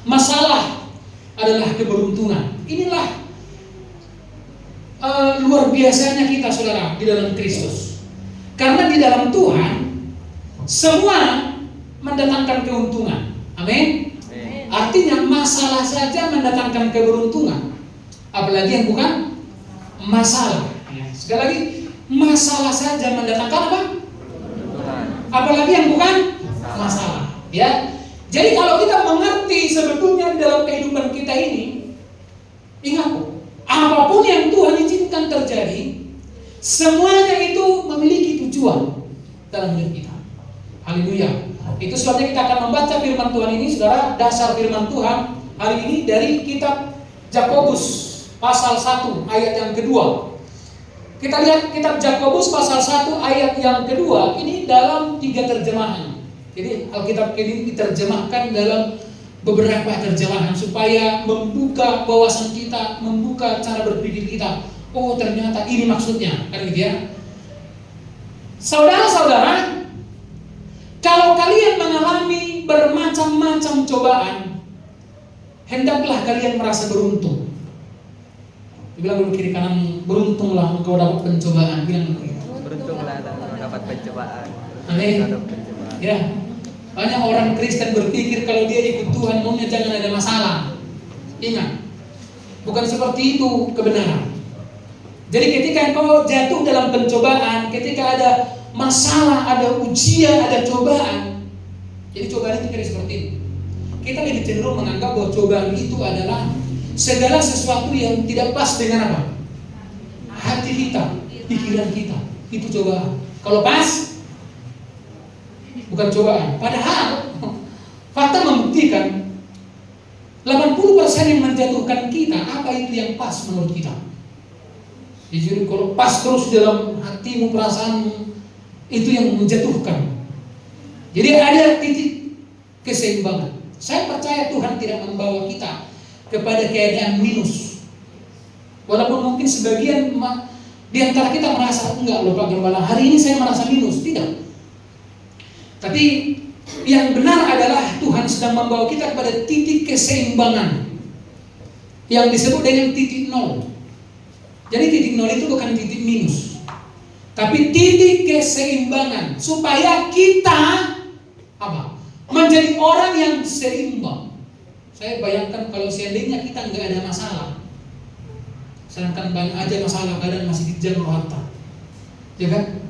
masalah adalah keberuntungan. Inilah luar biasanya kita, saudara, di dalam Kristus. Karena di dalam Tuhan semua mendatangkan keuntungan. Amin. Artinya masalah saja mendatangkan keberuntungan, apalagi yang bukan masalah. Sekali lagi, masalah saja mendatangkan apa? Apalagi yang bukan masalah. Ya. Jadi kalau kita mengerti sebetulnya di dalam kehidupan kita ini, ingat, apapun yang Tuhan izinkan terjadi, semuanya itu memiliki tujuan dalam hidup kita. Haleluya. Itu sebabnya kita akan membaca firman Tuhan ini, saudara. Dasar firman Tuhan hari ini dari kitab Yakobus pasal 1 ayat yang kedua. Kita lihat kitab Yakobus pasal 1 ayat yang kedua ini dalam 3 terjemahan. Jadi Alkitab ini diterjemahkan dalam beberapa terjemahan supaya membuka wawasan kita, membuka cara berpikir kita. Oh, ternyata ini maksudnya, kan gitu ya. Saudara-saudara, kalau kalian mengalami bermacam-macam cobaan, hendaklah kalian merasa beruntung. Dibilang dulu kiri kanan, beruntunglah engkau dapat pencobaan. Bilang begitu. Beruntunglah dapat pencobaan. Amin. Ya. Banyak orang Kristen berpikir kalau dia ikut Tuhan maunya jangan ada masalah. Ingat, bukan seperti itu kebenaran. Jadi ketika engkau jatuh dalam pencobaan, ketika ada masalah, ada ujian, ada cobaan, jadi cobaan itu kira seperti itu. Kita lebih cenderung menganggap bahwa cobaan itu adalah segala sesuatu yang tidak pas dengan apa? Hati kita, pikiran kita. Itu cobaan. Kalau pas, bukan cobaan. Padahal fakta membuktikan 80% yang menjatuhkan kita, apa itu yang pas menurut kita? Jadi kalau pas terus dalam hatimu, perasaanmu, itu yang menjatuhkan. Jadi ada titik keseimbangan. Saya percaya Tuhan tidak membawa kita kepada keadaan minus. Walaupun mungkin sebagian di antara kita merasa enggak loh Pak Gembala, hari ini saya merasa minus. Tidak. Tapi yang benar adalah Tuhan sedang membawa kita kepada titik keseimbangan yang disebut dengan titik nol. Jadi titik nol itu bukan titik minus, tapi titik keseimbangan supaya kita apa? Menjadi orang yang seimbang. Saya bayangkan kalau seandainya kita nggak ada masalah, sedangkan banyak aja masalah, kadang masih dijam harta, ya kan?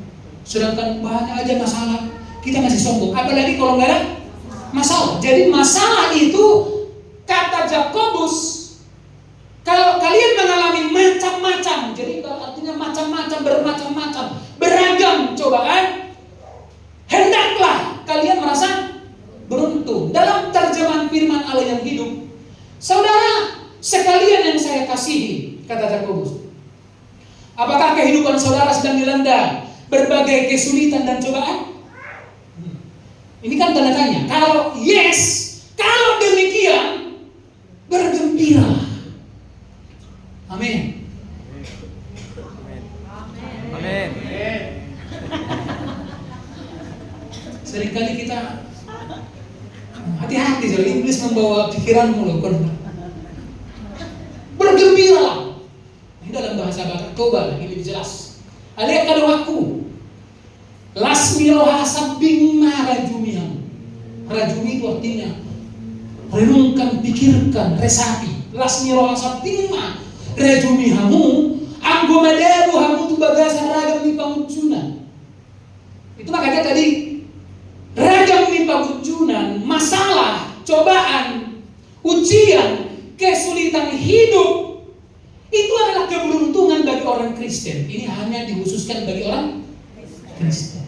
Sedangkan banyak aja masalah, kita masih sombong. Apalagi kalau nggak ada masalah. Jadi masalah itu, kata Yakobus, kalau kalian mengalami macam-macam, jadi artinya macam-macam, bermacam-macam, beragam cobaan, hendaklah kalian merasa beruntung. Dalam terjemahan firman Allah yang hidup, saudara sekalian yang saya kasihi, kata Yakobus, apakah kehidupan saudara sedang dilanda berbagai kesulitan dan cobaan? Ini kan tanda tanya. Kalau yes, kalau demikian, bergembira. Amin. Amin. Seringkali kita hati-hati, jadi Iblis membawa pikiranmu loh. Bergembira. Ini dalam bahasa Batak Toba ini lebih jelas. Aliak kadawaku. Lasmiroha sabingma rajumiam. Rajumi itu artinya renungkan, pikirkan, resapi. Lasmiroha sabingma rajumihamu. Anggo madaru hamu tu bagasan ragam ni pangucunan. Itu makanya tadi ragam ni pangucunan, masalah, cobaan, ujian, kesulitan hidup itu adalah keberuntungan bagi orang Kristen. Ini hanya dikhususkan bagi orang Kristen.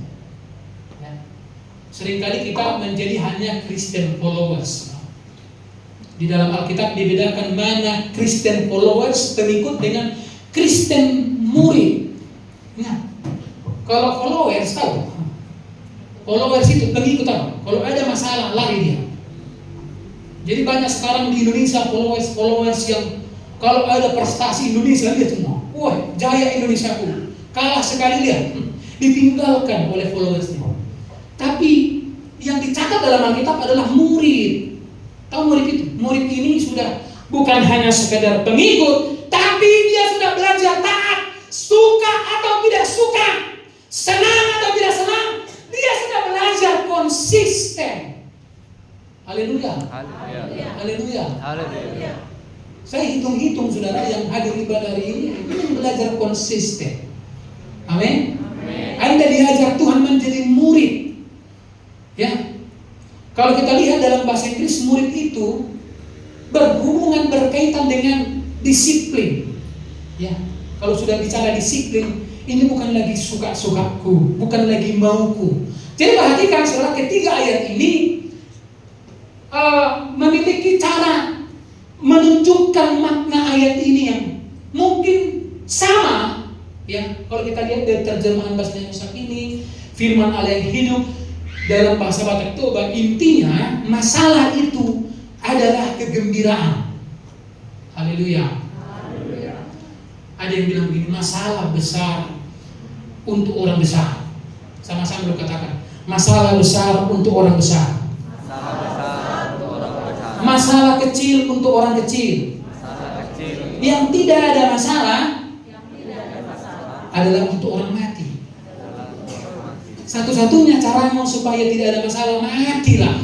Seringkali kita menjadi hanya Christian followers. Di dalam Alkitab dibedakan mana Christian followers, pengikut, dengan Kristen murid. Nah, kalau followers tahu, followers itu pengikut apa? Kalau ada masalah lari dia. Jadi banyak sekarang di Indonesia followers yang kalau ada prestasi Indonesia dia semua, wah jaya Indonesia pun. Kalah sekali dia, ditinggalkan oleh followersnya. Tapi yang dicatat dalam Alkitab adalah murid. Tahu murid itu? Murid ini sudah bukan hanya sekedar pengikut, tapi dia sudah belajar taat, suka atau tidak suka, senang atau tidak senang, dia sudah belajar konsisten. Haleluya. Haleluya. Haleluya. Saya hitung-hitung saudara yang hadir ibadah hari ini belajar konsisten. Amin. Anda diajar Tuhan menjadi murid. Ya. Kalau kita lihat dalam bahasa Inggris, murid itu berhubungan berkaitan dengan disiplin. Ya. Kalau sudah bicara disiplin, ini bukan lagi suka-sukaku, bukan lagi mauku. Jadi perhatikan saudara, ketiga ayat ini memiliki cara menunjukkan makna ayat ini yang mungkin sama. Ya, kalau kita lihat dari terjemahan bahasa Indonesia ini, firman Allah yang hidup dalam bahasa Batak Toba, intinya masalah itu adalah kegembiraan. Haleluya. Ada yang bilang begini, masalah besar untuk orang besar. Sama-sama lo katakan, masalah besar untuk orang besar. Masalah kecil untuk orang kecil. Yang tidak ada masalah adalah untuk orang mati. Satu-satunya caranya supaya tidak ada masalah, matilah.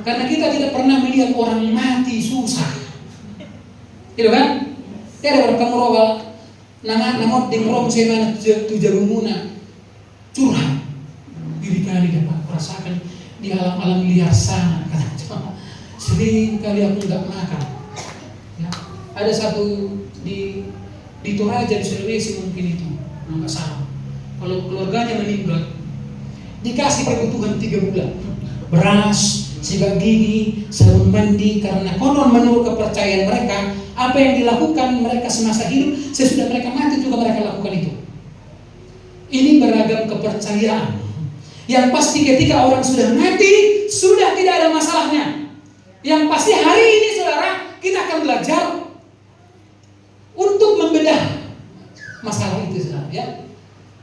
Karena kita tidak pernah melihat orang mati susah. Gitu kan? Tidak ada kamu rawal nama dengrong saya tu jagunguna curhat diri kali dapat merasakan di alam-alam liar sana. Sering kali aku nggak makan. Ya. Ada satu di Toraja di Sulawesi mungkin itu nggak salah. Kalau keluarganya meninggal, dikasih kebutuhan 3 bulan, beras, sikat gigi, sabun mandi, karena konon menurut kepercayaan mereka, apa yang dilakukan mereka semasa hidup, sesudah mereka mati juga mereka lakukan itu. Ini beragam kepercayaan. Yang pasti ketika orang sudah mati, sudah tidak ada masalahnya. Yang pasti hari ini saudara, kita akan belajar untuk membedah masalah itu saudara, ya.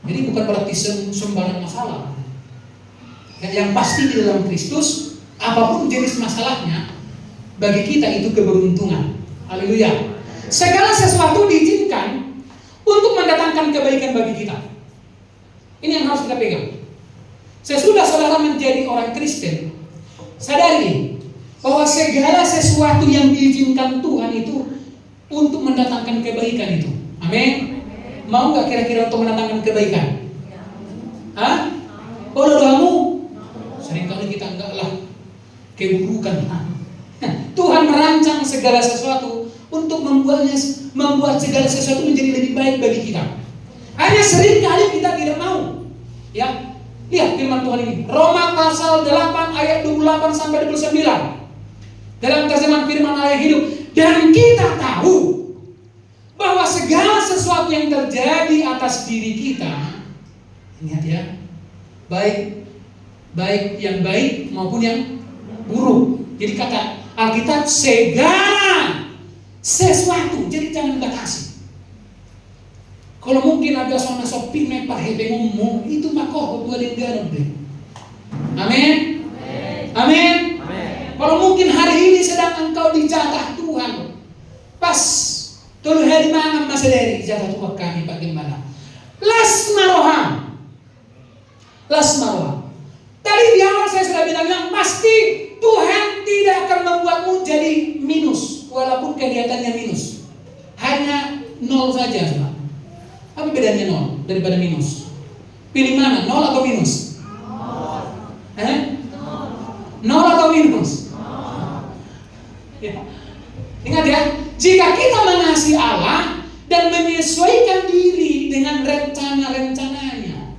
Jadi bukan berarti sembarang masalah. Yang pasti di dalam Kristus, apapun jenis masalahnya, bagi kita itu keberuntungan. Haleluya. Segala sesuatu diizinkan untuk mendatangkan kebaikan bagi kita. Ini yang harus kita pegang. Sesudah saudara menjadi orang Kristen, sadari bahwa segala sesuatu yang diizinkan Tuhan itu untuk mendatangkan kebaikan itu. Amin. Mau nggak kira-kira untuk mendatangkan kebaikan? Hah? Oh doamu? Seringkali kita enggak lah, keburukan. Tuhan merancang segala sesuatu untuk membuat segala sesuatu menjadi lebih baik bagi kita. Hanya seringkali kita tidak mau. Ya, lihat firman Tuhan ini. Roma pasal 8 ayat 28 sampai 29. Dalam terjemahan firman Allah yang hidup, dan kita tahu bahwa segala sesuatu yang terjadi atas diri kita, ingat ya, baik yang baik maupun yang buruk. Jadi kata Alkitab segala sesuatu, jadi jangan batasi. Kalau mungkin ada sama sopi mepah hebe ngomong itu makoh buat yang deh. Amin. Amin. Kalau mungkin hari ini sedang engkau dijatah Tuhan, pas tulu hari mana mas dari jatah Tuhan kami Pak Gembala. Las maroham. Tadi di awal saya sudah bilang yang pasti Tuhan tidak akan membuatmu jadi minus, walaupun kelihatannya minus. Hanya 0 saja, Pak. Apa bedanya 0 daripada minus? Pilih mana, 0 atau minus? 0 atau minus? Ya. Ingat ya, jika kita mengasihi Allah dan menyesuaikan diri dengan rencana-rencananya,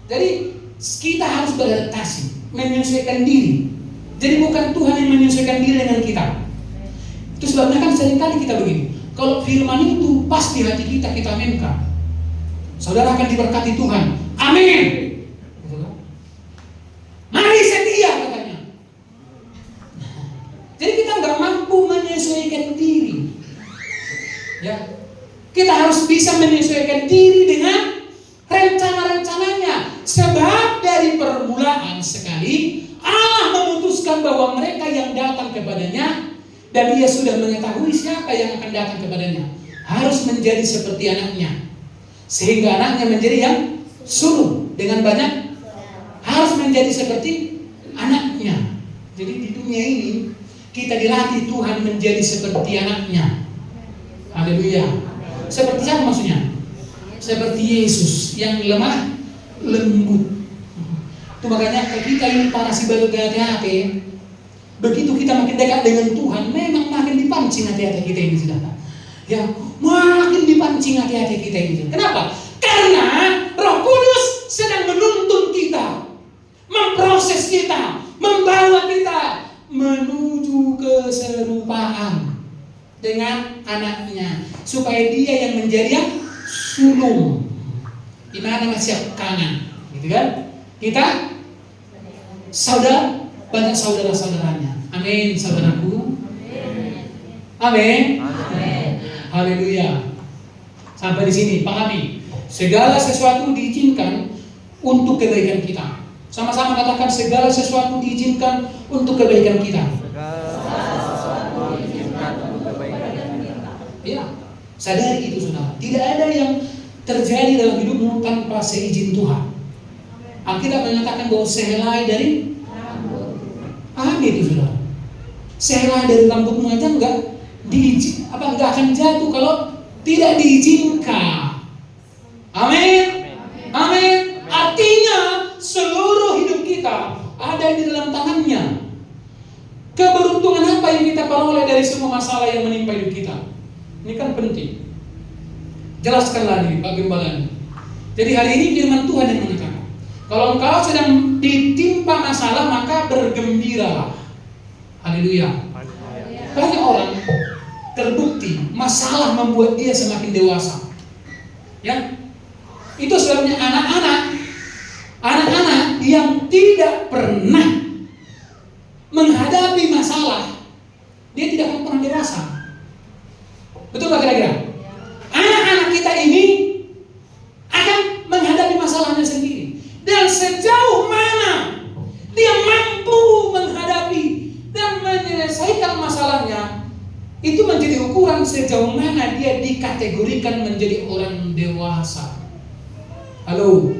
jadi kita harus beradaptasi, menyesuaikan diri. Jadi bukan Tuhan yang menyesuaikan diri dengan kita. Itu sebabnya kan seringkali kita begini, kalau firman itu pas di hati kita, kita aminkan, saudara akan diberkati Tuhan. Amin. Mari setia katanya. Jadi kita nggak mampu menyesuaikan diri. Ya, kita harus bisa menyesuaikan diri dengan rencana-rencananya. Sebab dari permulaan sekali Allah memutuskan bahwa mereka yang datang kepadanya dan ia sudah mengetahui siapa yang akan datang kepadanya, harus menjadi seperti anaknya, sehingga anaknya menjadi yang sulung dengan banyak, harus menjadi seperti anaknya. Jadi di dunia ini kita dilatih Tuhan menjadi seperti anaknya. Haleluya. Seperti siapa maksudnya? Seperti Yesus yang lemah lembut. Itu makanya kita ini para si baru hati-hati. Begitu kita makin dekat dengan Tuhan, memang makin dipancing hati-hati kita ini, saudara. Ya, makin dipancing hati-hati kita ini. Kenapa? Karena Roh Kudus sedang menuntun kita, memproses kita, membawa kita menuju keserupaan dengan anaknya, supaya dia yang menjadi yang sulung. Gimana masih kangen, gitu kan? Kita saudara, banyak saudara-saudaranya. Amin, saudaraku. Amin. Haleluya. Sampai di sini, pahami. Segala sesuatu diizinkan untuk kebaikan kita. Sama-sama katakan, segala sesuatu diizinkan untuk kebaikan kita. Ya, sadari itu, saudara. Tidak ada yang terjadi dalam hidupmu tanpa seizin Tuhan. Alkitab menyatakan bahwa sehelai dari rambut. Pahami itu, saudara. Sehelai dari rambutmu aja enggak akan jatuh kalau tidak diizinkan. Amin. Amin. Artinya seluruh hidup kita ada di dalam tangannya. Keberuntungan apa yang kita peroleh dari semua masalah yang menimpa hidup kita? Ini kan penting. Jelaskan lagi Pak Gembala. Jadi hari ini firman Tuhan yang mengatakan, kalau engkau sedang ditimpa masalah, maka bergembiralah. Haleluya. Banyak orang terbukti masalah membuat dia semakin dewasa. Ya, itu sebabnya anak-anak yang tidak pernah menghadapi masalah, dia tidak akan pernah dewasa. Betul nggak kira-kira? Anak-anak kita ini akan menghadapi masalahnya sendiri, dan sejauh mana dia mampu menghadapi dan menyelesaikan masalahnya, itu menjadi ukuran sejauh mana dia dikategorikan menjadi orang dewasa. Halo.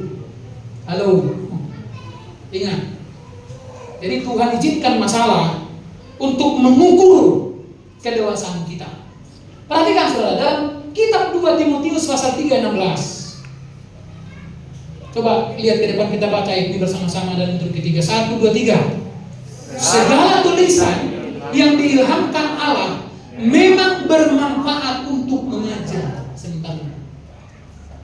Ingat. Jadi Tuhan izinkan masalah untuk mengukur kedewasaan kita. Perhatikan saudara, dalam kitab 2 Timotius pasal 3:16. Coba lihat ke depan, kita baca ini bersama-sama dan untuk ketiga. 1, 2, 3. Segala tulisan yang diilhamkan Allah memang bermanfaat untuk mengajar. Sebentar.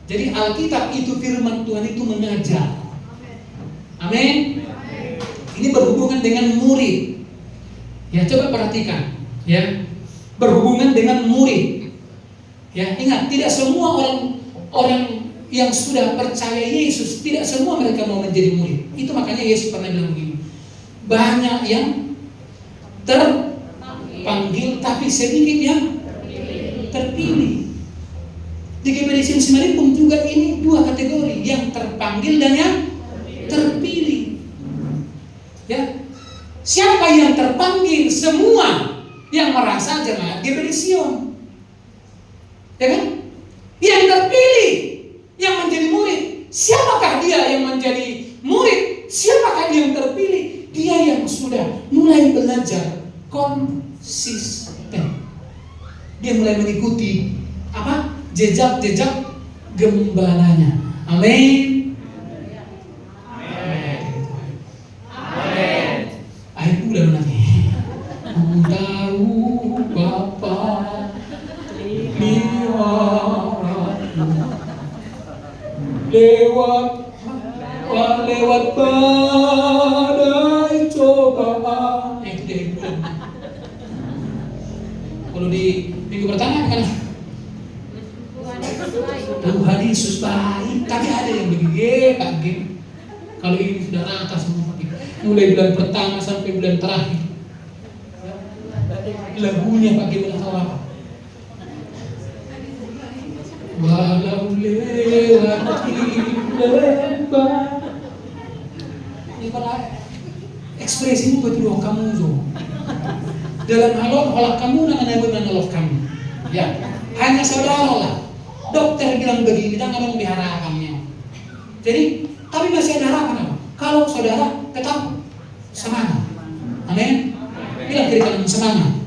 Jadi Alkitab itu firman Tuhan itu mengajar. Amin. Ini berhubungan dengan murid. Ya, coba perhatikan, ya. Berhubungan dengan murid. Ya, ingat, tidak semua orang yang sudah percaya Yesus, tidak semua mereka mau menjadi murid. Itu makanya Yesus pernah bilang begini, banyak yang terpanggil tapi sedikit yang terpilih. Di GPD Semarang juga ini dua kategori, yang terpanggil dan yang terpilih. Ya, siapa yang terpanggil? Semua yang merasa jemaat GPD Sion, ya kan? Yang terpilih, yang menjadi murid. Siapakah dia yang menjadi murid? Siapakah yang terpilih? Dia yang sudah mulai belajar konsisten. Dia mulai mengikuti apa? Jejak-jejak gembalanya. Amin. Air udah nanti. Ku tahu Bapa lewat badai cobaan. Itu dia hiburan. Kalau di minggu pertama kan Tuhan Yesus baik, tapi ada yang begini, Pak Gem. Kalau ini sudah rata semua, mulai bulan pertama sampai bulan terakhir. Lagunya Pak Gem tahu apa? Walau lewat lembah. Ini kalau ekspresimu betul kamu zo. Dalam halon olak kamu nang nabi menolok kamu. Ya, hanya saudara lah. Dokter bilang begini, dan kamu diharapannya. Jadi, tapi masih ada harapan apa? Kalau saudara tetap semangat. Amin. Bilang kiri kanan semangat.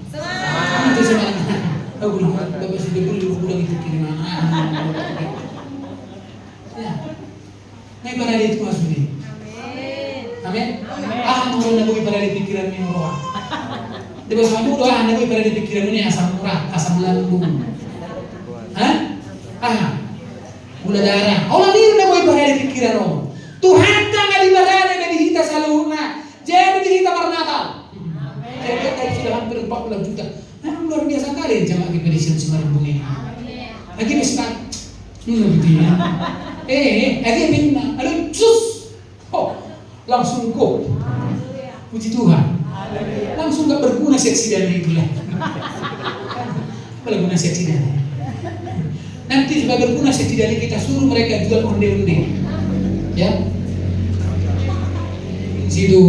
Itu semangat. Aku bilang, bapak sudah bulan itu kiri mana? Ya. Nah, pada itu maksudnya. Amin. Mau nabi pada di pikiran ini roh. Di bawah kamu doa nabi pada di pikiran ini asam urat, asam lambung. Gula darah. Allah diri nabi pada di pikiran roh. Tuhan tangan di badan yang dihita salurna. Jadi dihita Natal. Jadi tadi sudah hampir 40 juta. Memang luar biasa kali jamaah Expedition Semarang ini. Lagi besar. Begini. Lagi bina. Aduh, sus. Langsung kok. Puji Tuhan. Langsung gak berguna seksi dana itu lah. Apa guna seksi dana? Nanti juga berguna seksi dana kita suruh mereka jual onde-onde. Ya. Situ.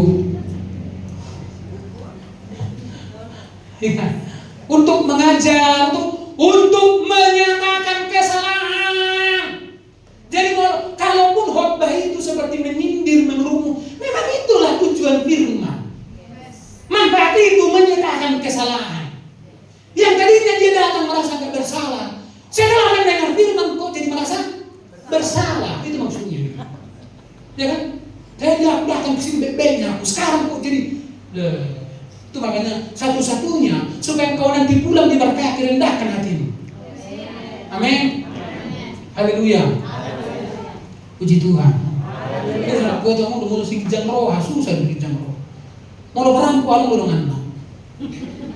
Ya. Untuk mengajar, untuk menyatakan kesalahan. Jadi kalaupun khotbah itu seperti menyindir, menurutmu, memang itulah tujuan firman. Manfaat itu menyatakan kesalahan. Yang tadinya dia datang merasa gak bersalah, setelah mendengar firman kok jadi merasa bersalah. Itu maksudnya. Ya kan? Jadi aku datang ke sini baik-baiknya, aku sekarang kok jadi itu makanya satu-satunya supaya kau nanti pulang diberkati, rendahkan hatimu. Amin. Haleluya. Puji Tuhan. Ya sudah, gue tahu mau sikijang roh, susah sikijang roh. Mau perampuan golongan.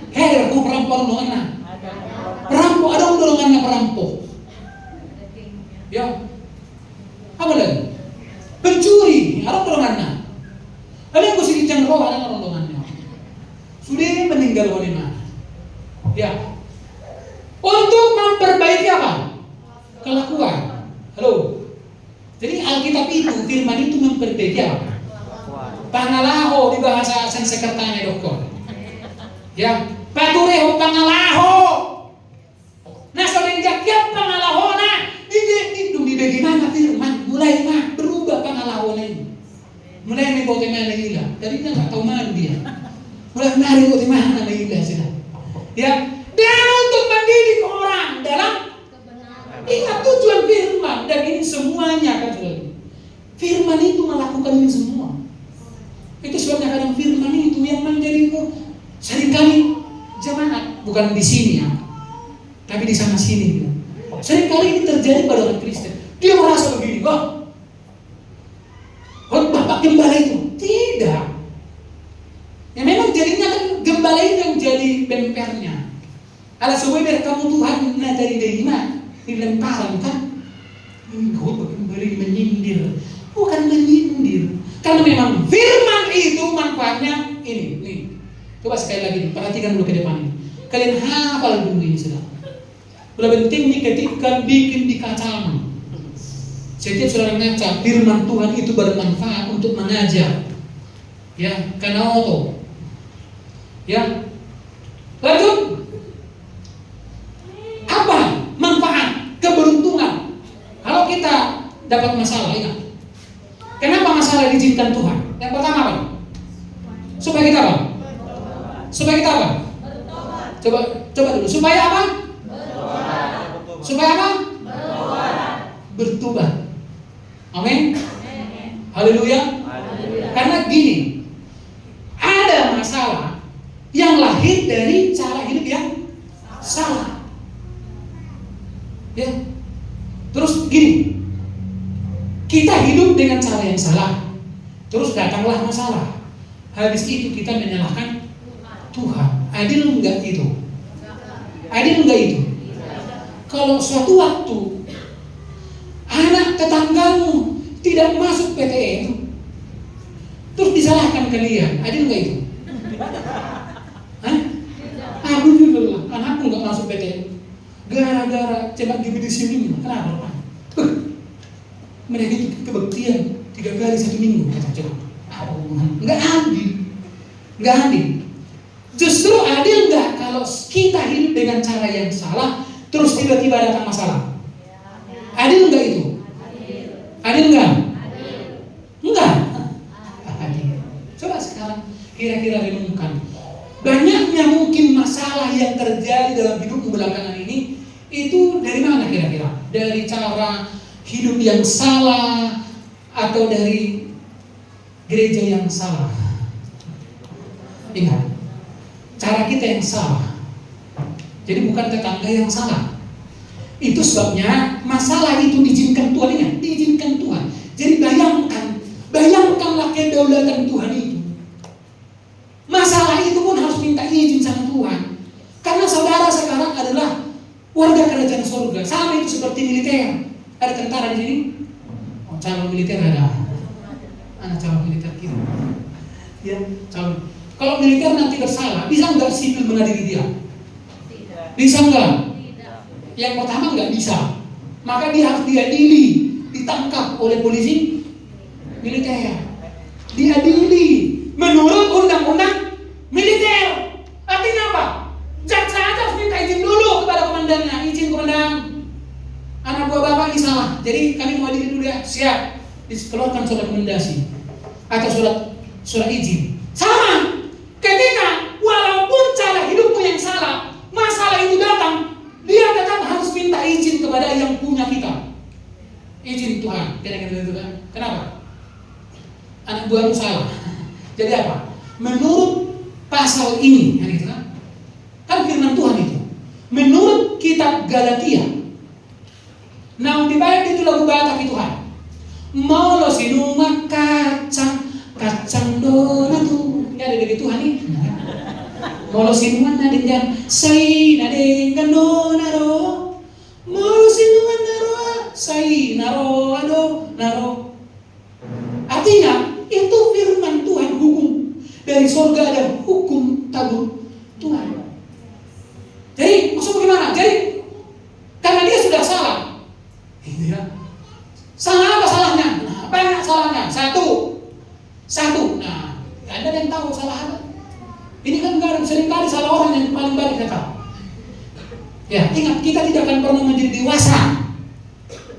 Kau perampuan golongan. Perampok ada golongannya perampok. Ya. Apa lagi? Pencuri ada golongannya. Ada yang sikijang roh ada golongannya. Sudah meninggal oleh mana? Ya. Untuk memperbaiki apa? Kelakuan. Halo. Jadi Alkitab itu, firman itu memperbaiki apa? Pangalaho di bahasa Sanskertanya dokter. Ya, patureho pangalaho. Nah, soalnya kiap pangalaho na di bagaimana firman mulai berubah pangalaho ini. Mulai nih bote mana hilang. Tadinya nggak tahu mana dia. Mulai nari bote mana hilang sudah. Ya, dan untuk mendidik orang dalam ingat tujuan firman, dan ini semuanya kan saudara. Firman itu melakukan ini semua. Itu sebabnya kadang firman itu yang menjadimu seringkali jemaat, bukan di sini ya, tapi di sana sini. Ya. Seringkali ini terjadi pada orang Kristen. Dia merasa begini, bapak gembala itu tidak. Ya memang jadinya kan gembala itu yang jadi bempernya. Ada sebuah kamu Tuhan dari mana? Dilemparan kan? Kau kembali menyindir, bukan menyindir, karena memang firman itu manfaatnya ini. Nih, coba sekali lagi perhatikan dulu ke depan ini. Kalian hafal dulu ini sudah. Lebih penting diketikkan, bikin di kacamu. Setiap saudara ngaca, firman Tuhan itu bermanfaat untuk mengajar. Ya, karena auto. Ya, lanjut. Apa manfaat? Keberuntungan. Kalau kita dapat masalah, ingat. Kenapa masalah diizinkan Tuhan? Yang pertama apa? Supaya kita apa? Supaya kita apa? Coba dulu. Supaya apa? Supaya apa? Bertobat. Amin. Haleluya. Karena gini, ada masalah yang lahir dari cara hidup yang salah. Ya. Terus gini, kita hidup dengan cara yang salah, terus datanglah masalah. Habis itu kita menyalahkan Tuhan. Adil enggak itu? Adil enggak itu? Kalau suatu waktu anak tetanggamu tidak masuk PTN, terus disalahkan kalian, adil enggak itu? Hah? Aku juga lah, anakku enggak masuk PTN. Gara-gara cepat gitu di sini, kenapa? Mereka itu kebaktian 3 kali 1 minggu, kata coba. Enggak adil. Justru adil enggak kalau kita hidup dengan cara yang salah, terus tiba-tiba datang masalah? Adil nggak itu? Adil nggak? Enggak. Adil. Coba sekarang kira-kira renungkan. Banyaknya mungkin masalah yang terjadi dalam hidupmu belakangan ini, itu dari mana kira-kira? Dari cara hidup yang salah atau dari gereja yang salah? Ingat, cara kita yang salah. Jadi bukan tetangga yang salah. Itu sebabnya masalah itu diizinkan Tuhan, ingat, diizinkan Tuhan. Jadi bayangkanlah kedaulatan Tuhan itu. Masalah itu pun harus minta izin sama Tuhan. Karena saudara sekarang adalah warga kerajaan surga. Sama itu seperti militer. Ada tentara di sini? Oh, calon militer ada. Anak calon militer kita. Ya, calon. Kalau militer nanti bersalah, bisa nggak sipil mengadili dia? Bisa nggak? Yang pertama nggak bisa. Maka dia harus diadili, ditangkap oleh polisi militer. Diadili menurut undang-undang militer. Artinya apa? Jaksa harus minta izin dulu kepada komandannya. Izin komandan, anak buah bapak ini salah, jadi kami mau adili dulu ya. Siap. Dikeluarkan surat rekomendasi atau surat izin. Sama. Ketika walaupun cara hidupmu yang salah, masalah itu datang, dia tetap harus minta izin kepada yang punya kita. Izin Tuhan. Kira-kira itu kan? Kenapa? Anak buahmu salah. Jadi apa? Menurut pasal ini, kan gitu kan? Kan firman Tuhan itu. Menurut kitab Galatia, nah di balik itu lagu Batak itu Tuhan. Mau lo sinuma kacang donatu. Ini ada dari Tuhan nih. Mau lo sinuma nadeng sai nadeng donaro. Mau lo sinuma naro sai naro ado naro. Artinya itu firman Tuhan, hukum dari surga ada hukum tabur Tuhan. Jadi maksud bagaimana? Jadi karena dia sudah salah, gitu ya. Salah apa salahnya? Nah, banyak salahnya. Satu. Nah, ada yang tahu salah apa? Ini kan seringkali salah orang yang paling banyak kita tahu. Ya, ingat kita tidak akan pernah menjadi dewasa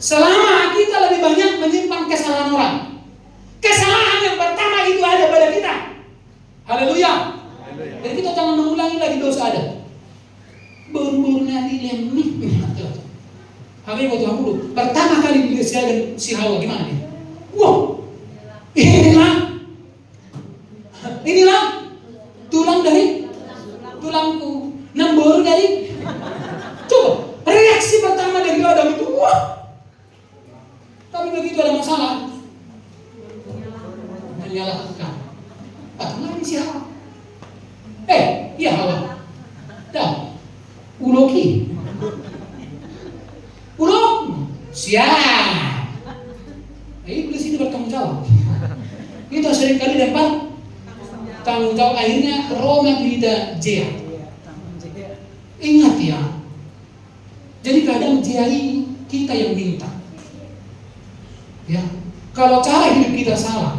selama kita lebih banyak menyimpan kesalahan orang. Kesalahan yang pertama itu ada pada kita. Haleluya. Jadi kita jangan mengulangi lagi dosa ada. Baru-baru nanti lemih. Habis waktu dulu pertama kali dia dan si Hawa gimana dia? Wow. Inilah tulang dari tulangku, nambur dari. Coba reaksi pertama dari Adam itu, wah. Tapi begitu ada masalah, menyalahkan. Lagi si Hawa. Iya Hawa. Dah, uloki. Ulok, siap. Iblis itu bertanggung jawab. Kita seringkali dapat tanggung jawab, akhirnya Roma tidak jaya. Ingat ya. Jadi kadang jai kita yang minta. Ya, kalau cara hidup kita salah,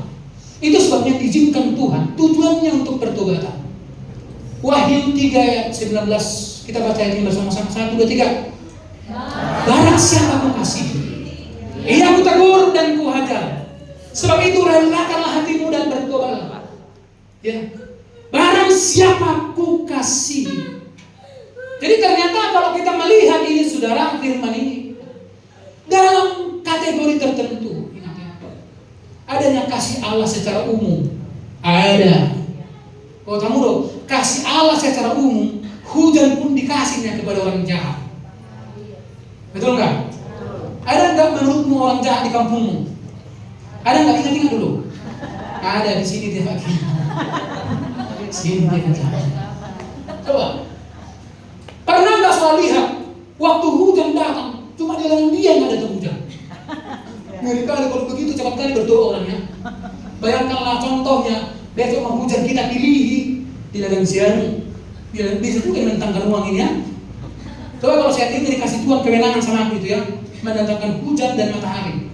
itu sebabnya diizinkan Tuhan. Tujuannya untuk pertobatan. Wahyu 3 ayat 19. Kita baca ini bersama-sama. 1, 2, 3. Barang siapa ku kasihi, ia ku tegur dan ku hajar. Sebab itu relakanlah hatimu dan bertobatlah. Ya. Barang siapa ku kasihi. Jadi ternyata kalau kita melihat ini saudara, firman ini dalam kategori tertentu, ingat ya, adanya kasih Allah secara umum. Ada. Kalau kamu loh, kasih Allah secara umum, hujan pun dikasihnya kepada orang jahat. Betul nggak? Ada nggak menurutmu orang jahat di kampungmu? Ada nggak? Ingat dulu. Ada di sini dia lagi. Sini dia jahat. Coba. Pernah nggak soal lihat waktu hujan datang, cuma dia nggak datang hujan. Ngeri kali kalau begitu, cepat kali berdoa orangnya. Bayangkanlah contohnya, besok mau hujan kita pilih di ladang siang. Bisa juga menentangkan uang ini ya. Coba kalau saat ini dikasih Tuhan kewenangan sama aku itu ya, mendatangkan hujan dan matahari,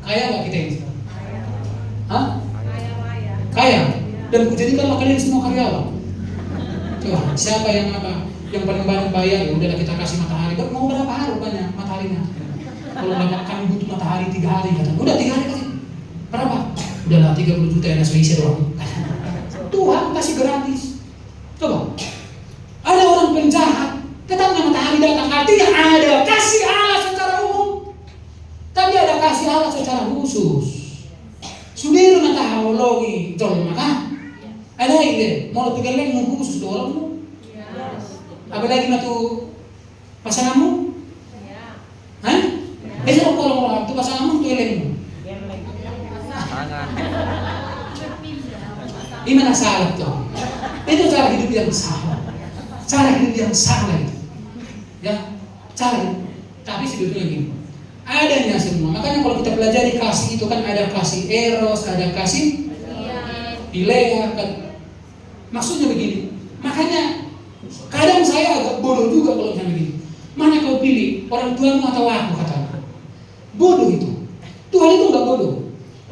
kaya nggak kita ini? Hah? Kaya. Dan kujadikanlah kalian semua karyawan. Coba siapa yang apa? yang paling banyak bayar, ya udahlah kita kasih matahari. Mau berapa hari banyak mataharinya? Kalau dapat kami butuh matahari 3 hari, kata. Udah 3 hari kasih. Berapa? Udahlah 30 juta yang selisih doang. Tuhan kasih gratis. Coba. Ada orang penjahat, katanya matahari datang, artinya ada kasih Allah secara umum. Tapi ada kasih Allah secara khusus. Sudiru matahologi, jol maka. Ada ide, mau tigaleng mau khusus doang. Apalagi matu pasanganmu? Hah? Kalau orang itu pasanganmu tuh eleng. Tangan. Gimana salah tuh? Itu cara hidup yang salah. Cara hidup yang salah itu. Ya, cara. Tapi sebetulnya gini. Adanya semua. Makanya kalau kita pelajari kasih itu kan ada kasih eros, ada kasih pilea kan. Maksudnya begini. Makanya kadang saya agak bodoh juga kalau misalnya begini. Mana kau pilih, orang tuamu atau aku, kata. Bodoh itu. Tuhan itu enggak bodoh.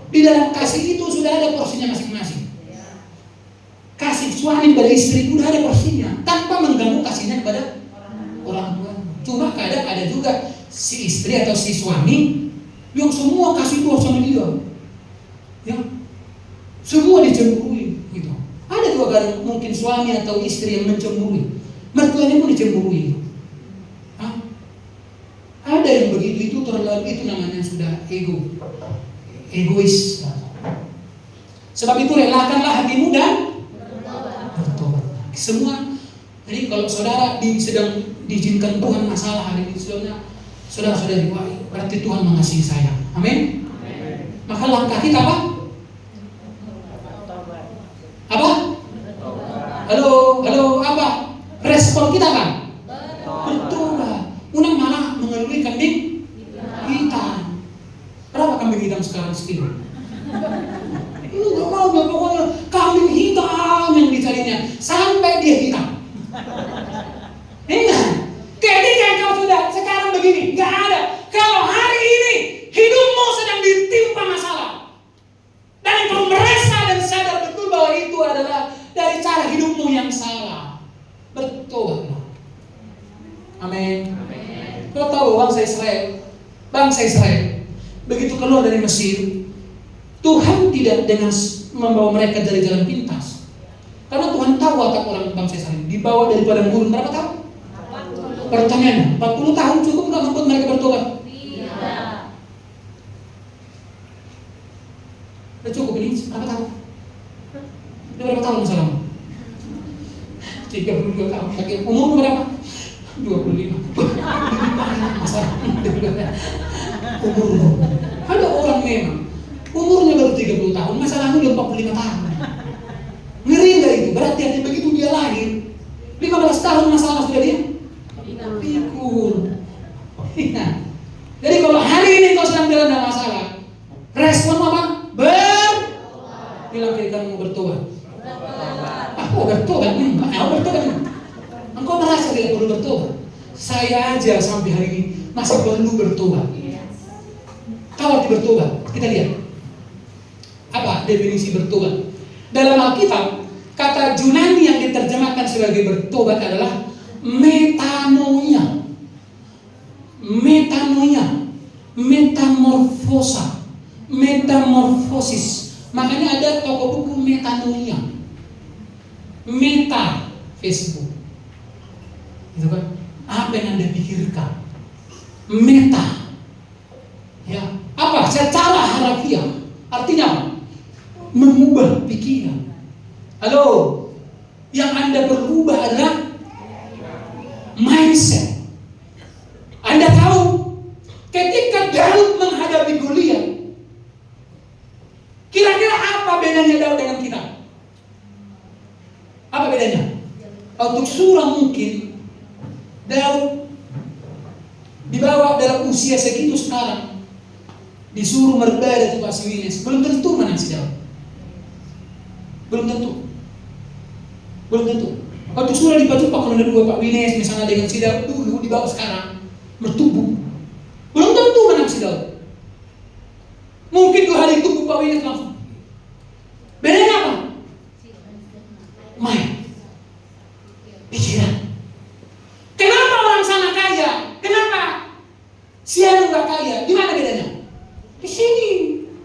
Di dalam kasih itu sudah ada porsinya masing-masing. Kasih suami pada istri sudah ada porsinya, tanpa mengganggu kasihnya kepada orang tua. Cuma kadang ada juga si istri atau si suami yang semua kasih Tuhan sama dia, ya, semua dicemburui, gitu. Ada juga kadang mungkin suami atau istri yang mencemburui, mertuanya pun dicemburui. Ada yang begitu, itu terlalu, itu namanya sudah egois. Sebab itu relakanlah hatimu dan bertobat. Semua. Jadi kalau saudara sedang diizinkan Tuhan masalah hari ini, saudara-saudari, berarti Tuhan mengasihi saya. Amin. Maka langkah kita apa? Apa? Halo, apa? Respon kita apa? Bertobat. Unang malah mengelului kambing hitam. Berapa kambing hitam sekarang sekilo? Enggak mau, pokoknya kambing hitam yang dicarinya sampai dia hitam. Ingat, ketika kau sudah sekarang begini, nggak ada. Kalau hari ini hidupmu sedang ditimpa masalah dan kau merasa dan sadar betul bahwa itu adalah dari cara hidupmu yang salah, bertobatlah. Amin. Kau tahu bangsa Israel begitu keluar dari Mesir, Tuhan tidak dengan membawa mereka dari jalan pintas. Karena Tuhan tahu watak orang bangsa Israel. Dibawa dari padang gurun berapa tahun? Pertanyaannya, 40 tahun cukup nggak membuat mereka bertobat? Tidak. Udah cukup ini berapa tahun? Udah berapa tahun masalahmu? 32 tahun. Umur berapa? 25. Masalah. Umur. Ada orang memang umurnya baru 30 tahun, masalahnya udah 45 tahun. Ngeri nggak itu? Berarti artinya begitu dia lahir 15 tahun masalah sudah dia pikul. Jadi kalau hari ini kau sedang dalam masalah, respon apa? Bilang kiri kamu bertobat. Aku bertobat nih, aku bertobat nih. Engkau merasa tidak perlu bertobat. Saya aja sampai hari ini masih perlu bertobat. Kau arti bertobat? Kita lihat. Apa definisi bertobat? Dalam Alkitab, kata Yunani yang diterjemahkan sebagai bertobat adalah metanoia. Metanoia, metamorfosa, metamorfosis. Makanya ada toko buku metanoia. Meta Facebook. Gitu kan? Apa yang Anda pikirkan? Meta. Ya, apa? Secara harafiah. Artinya apa? Mengubah pikiran. Halo, yang Anda berubah adalah mindset. Anda tahu, ketika Daud menghadapi Goliat, kira-kira apa bedanya Daud dengan kita? Apa bedanya? Untuk surah mungkin Daud dibawa dalam usia segitu sekarang, disuruh berbeda tuh Pak Siwines, belum tentu menang si Daud. Belum tentu. Waktu surah dibaca kalau ada dua Pak Wines misalnya dengan si Daud dulu dibawa sekarang bertubuh, belum tentu menang si Daud. Mungkin 2 hari tubuh Pak Wines langsung. Bedanya apa? Main pikiran. saya. Di mana bedanya? Di sini.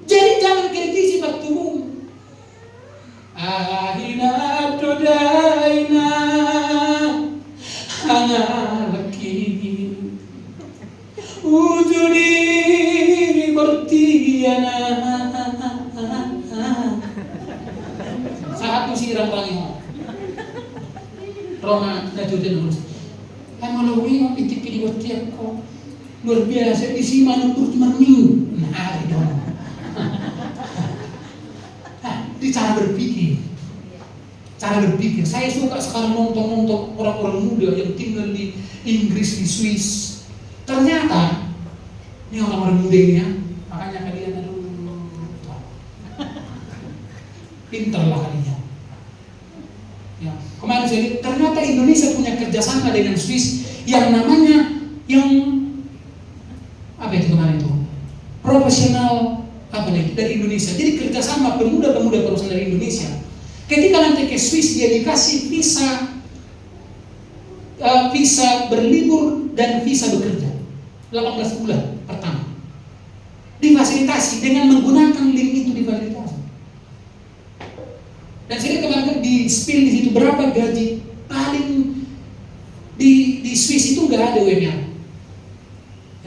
Jadi jangan kritisi waktumu. Ahina dodaina hangalaki ujudi bertiana. Saat tu sirang rangi Roma najutin urus. Ay malawi ang itipili bertiak ko. Luar biasa isi mana untuk cuma minggu. Nah, itu. Di cara berpikir. Saya suka sekarang nonton orang-orang muda yang tinggal di Inggris, di Swiss. Ternyata ini orang-orang muda ini ya, makanya kalian pintar lah kalian. Ya, kemarin saya lihat ternyata Indonesia punya kerjasama dengan Swiss yang namanya apa itu kemarin itu profesional dari Indonesia. Jadi kerjasama pemuda-pemuda perusahaan dari Indonesia. Ketika nanti ke Swiss dia dikasih visa berlibur dan visa bekerja 18 bulan pertama. Difasilitasi dengan menggunakan link itu difasilitasi. Dan saya kemarin di spill di situ berapa gaji paling di Swiss itu nggak ada UMR.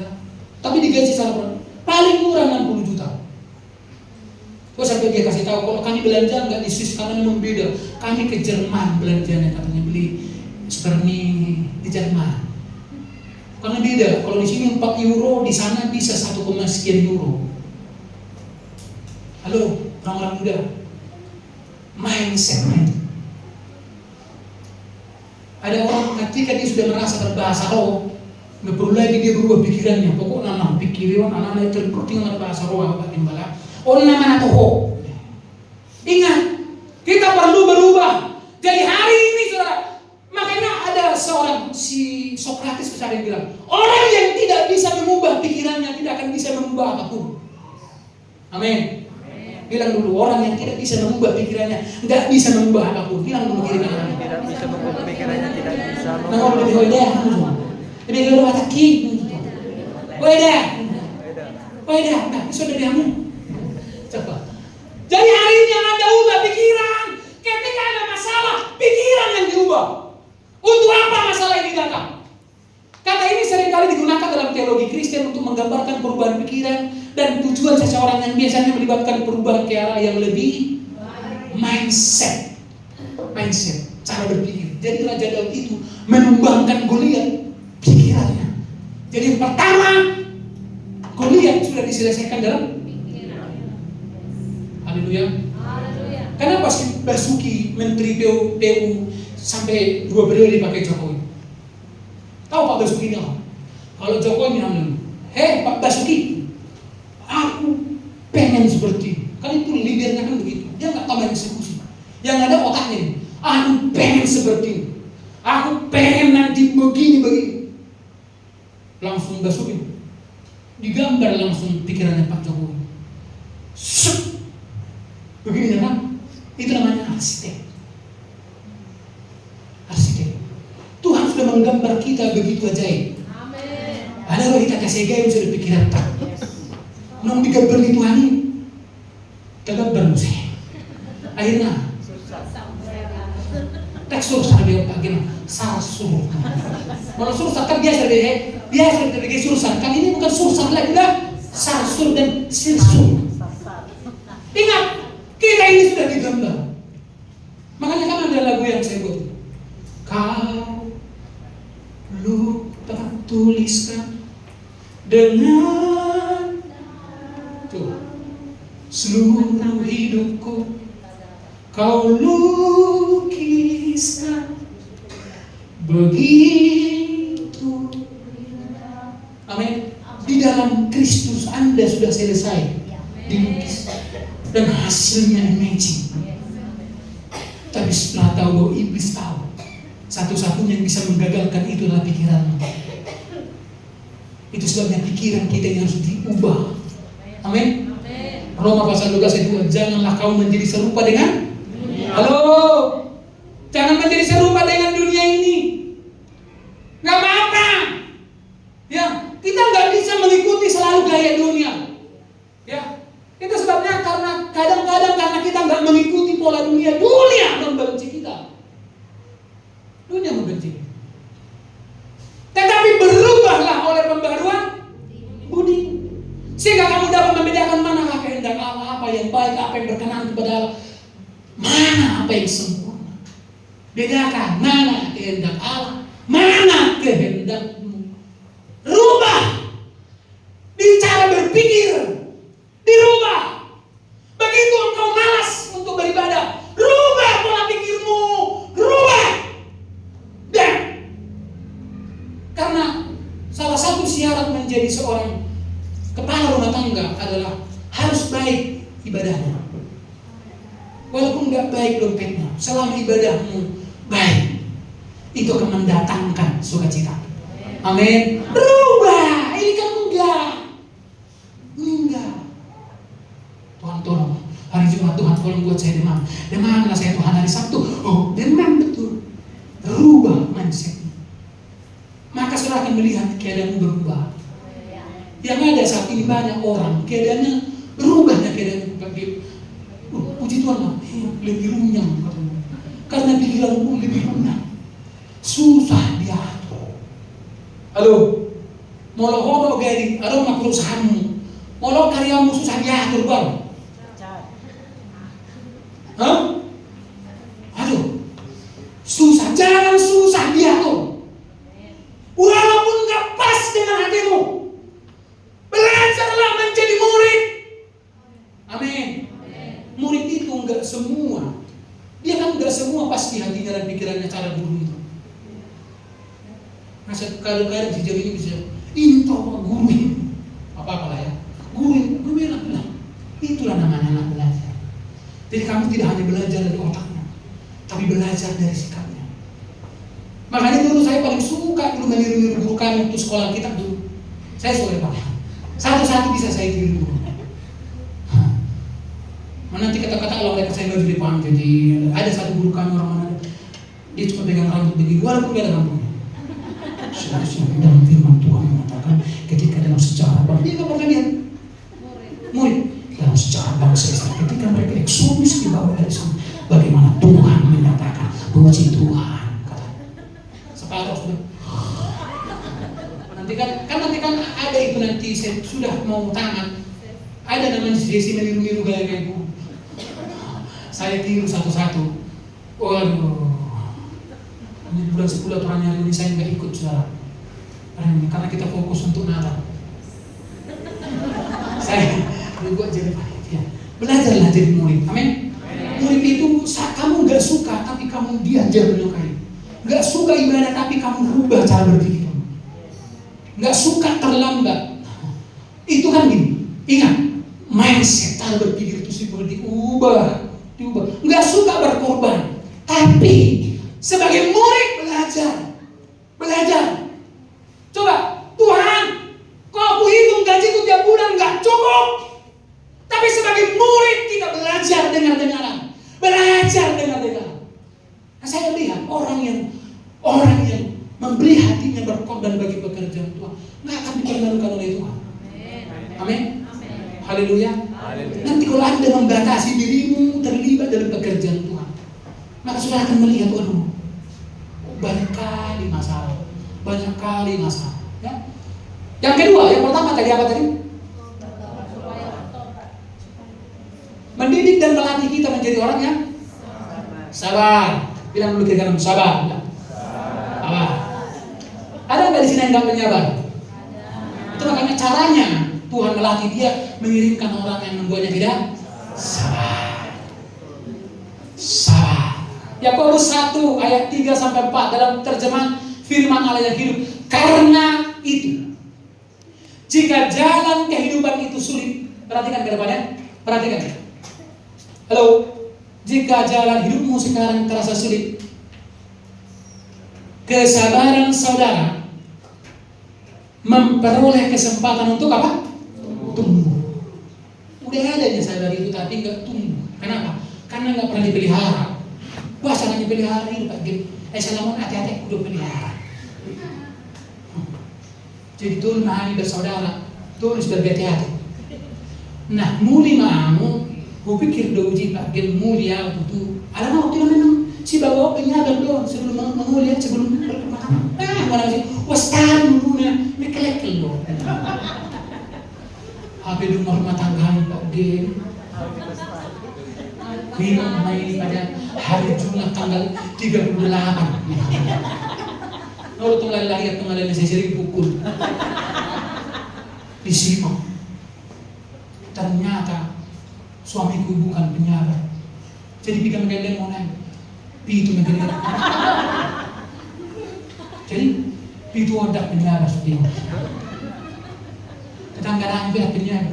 Ya. Tapi digaji salah paling murah 60 juta. Terus sampai dia kasih tahu kalau kami belanja nggak di Swiss karena memang beda. Kami ke Jerman belanjanya katanya beli spermi di Jerman. Karena beda. Kalau di sini 4 euro, di sana bisa 1, sekian euro. Halo, orang-orang muda. Mindset. Ada orang ketika dia sudah merasa berbahasa roh, nggak perlu lagi dia berubah pikirannya. Pokoknya anak pikiran anak-anak itu pertinggal bahasa roh apa timbala. Oh nama toho. Ingat, kita perlu berubah. Jadi hari ini saudara, makanya ada seorang si Sokrates misalnya bilang, orang yang tidak bisa mengubah pikirannya tidak akan bisa mengubah apapun. Amin. Bilang dulu, orang yang tidak bisa mengubah pikirannya tidak bisa mengubah apapun. Bilang dulu kiri kanan. Tidak bisa mengubah pikirannya, tidak bisa Nah, kalau lebih hoidah, lebih kalau mata kiri. Hoidah. Nah, itu sudah diamu. Coba. Jadi hari ini yang Anda ubah pikiran. Ketika ada masalah, pikiran yang diubah. Untuk apa masalah ini datang? Kata ini seringkali digunakan dalam teologi Kristen untuk menggambarkan perubahan pikiran dan tujuan seseorang yang biasanya melibatkan perubahan ke arah yang lebih mindset, cara berpikir. Jadi Raja Daud itu menumbangkan Goliat pikirannya. Jadi yang pertama, Goliat sudah diselesaikan dalam pikiran. Haleluya. Kenapa sih Basuki Menteri PU sampai 2 periode dipakai Jokowi? Tahu Pak Basuki ini apa? Kalau Jokowi bilang dulu, hei Pak Basuki, aku pengen seperti, kan itu leadernya kan begitu. Dia nggak tambah eksekusi. Yang ada otaknya, aku pengen seperti, aku pengen nanti begini. Langsung Basuki digambar langsung pikirannya Pak Jokowi. Begini kan? Itu namanya arsitek. Tuhan sudah menggambar kita begitu ajaib. Amin. Ada kalau kita kasih gaya sudah pikiran tak. Nong digambar di Tuhan ini, tergambar musik. Akhirnya, tak susah dia bagaimana? Sarsur. Kalau susah kan biasa deh susah. Kan ini bukan susah lagi dah. Sarsur dan sirsur. Ingat, kita ini sudah digambar. Makanya kan ada lagu yang saya buat. Kau lupa tuliskan dengan seluruh hidupku, kau lukiskan begitu. Amin. Di dalam Kristus Anda sudah selesai dilukis dan hasilnya amazing. Tapi setelah tahu bahwa iblis tahu, satu-satunya yang bisa menggagalkan itu adalah pikiran. Itu sebabnya pikiran kita yang harus diubah. Amin. Roma pasal 12 ayat 2, janganlah kau menjadi serupa dengan halo. Jangan menjadi serupa dengan dunia ini. Gak apa-apa. Ya, kita nggak bisa mengikuti selalu Sehingga kamu dapat membedakan mana kehendak Allah, apa yang baik, apa yang berkenan kepada Allah, mana apa yang sempurna. Bedakan mana kehendak Allah, mana kehendakmu. Rubah di cara berpikir, dirubah. Begitu engkau malas untuk beribadah, rubah pola pikirmu, rubah. Dan karena salah satu syarat menjadi seorang kepala rumah tangga adalah harus baik ibadahnya. Walaupun nggak baik dompetnya, selama ibadahmu baik, itu akan mendatangkan sukacita. Amin. Berubah. Ini kan enggak. Tuhan tolong. Hari Jumat Tuhan tolong buat saya demam. Demamlah saya Tuhan hari Sabtu. Oh, demam betul. Rubah mindset. Maka saudara akan melihat keadaanmu berubah. Yang ada saat ini banyak orang keadaannya berubahnya keadaannya puji Tuhan lah, lebih runyam karena pikiranmu lebih lunak, susah diatur. Halo, mau homo gari, ada mak perusahaanmu, mau karyamu susah diatur bang. Hah? Aduh, susah, jangan susah diatur. Walaupun nggak pas dengan hatimu, belajarlah menjadi murid. Amin. Murid itu enggak semua. Dia kan enggak semua pasti hatinya dan pikirannya cara guru itu. Masa kadang-kadang si jam ini bisa, ini toh guru ini. Apa-apa lah ya. Guru bilang. Itulah namanya anak belajar. Jadi kamu tidak hanya belajar dari otaknya, tapi belajar dari sikapnya. Makanya dulu saya paling suka dulu meniru-niru guru kami untuk sekolah kita dulu. Saya suka Pak. Satu-satu bisa saya tiru dulu. Nanti kata-kata Allah mereka saya baju depan. Jadi ada satu guru kami orang mana, dia cuma pegang rambut begini, walaupun dia ada rambutnya. Seharusnya dalam firman Tuhan mengatakan ketika dalam sejarah bangsa, dia nggak pernah lihat murid dalam sejarah bangsa Israel ketika mereka eksodus dibawa dari sana, bagaimana Tuhan menyatakan puji Tuhan. Kata separuh sudah. Nanti kan ada itu nanti saya sudah mau tamat. Ada namanya Jesse meniru-niru gaya-gaya itu. Saya tiru satu-satu. Waduh. Ini bulan 10 aturannya hari ini saya nggak ikut saudara. Karena kita fokus untuk Natal. Saya buat jadi panitia. Belajarlah jadi murid. Amin. Murid itu kamu nggak suka tapi kamu diajar menyukai. Nggak suka ibadah tapi kamu rubah cara berpikir. Nggak suka terlambat. Itu kan gini. Ingat, mindset cara berpikir itu seperti diubah. Nggak suka berkorban, tapi sebagai murid belajar. Coba, Tuhan, kalau aku hitung gajiku tiap bulan nggak cukup. Tapi sebagai murid kita belajar dengar-dengaran. Nah, saya lihat orang yang memberi hatinya berkorban bagi pekerjaan Tuhan, nggak akan dipermalukan oleh Tuhan. Amin. Haleluya. Nanti kalau Anda membatasi dirimu terlibat dalam pekerjaan Tuhan, maka sudah akan melihat, waduh, banyak kali masalah. Ya. Yang kedua, yang pertama tadi apa tadi? Mendidik dan melatih kita menjadi orang yang sabar. Bilang dulu kira-kira sabar. Sabar. Ada nggak di sini yang nggak menyabar? Itu makanya caranya Tuhan melatih dia, mengirimkan orang yang membuatnya tidak sabar. Yakobus 1 ayat 3-4 dalam terjemahan firman Allah yang hidup. Karena itu, jika jalan kehidupan itu sulit, perhatikan ke depannya, perhatikan. Halo, jika jalan hidupmu sekarang terasa sulit, kesabaran saudara memperoleh kesempatan untuk apa? Tumbuh. Udah adanya sabar itu tapi nggak tumbuh. Kenapa? Karena nggak pernah dipelihara. Wah, caranya pelihara ini Pak Gim. Salamun hati-hati udah pelihara. Jadi tuh mahami bersaudara, tuh harus berhati-hati. Nah, muli mamu, gue pikir do uji Pak Gim mulia itu. Ada mau tidak memang si bawa penyabar doang sebelum mengulia sebelum berkembang. Mana sih? Wastan dulu na, mekelek lo. HP di rumah tangga Pak game. Minum main pada hari Jumat tanggal 38. Lalu tunggal lahir tunggal saya sering pukul. Disimak. Ternyata suamiku bukan penjara. Jadi bikin gandeng mau naik. Itu megandeng. Jadi itu ada penjara seperti itu. Tetangga nangis penjara.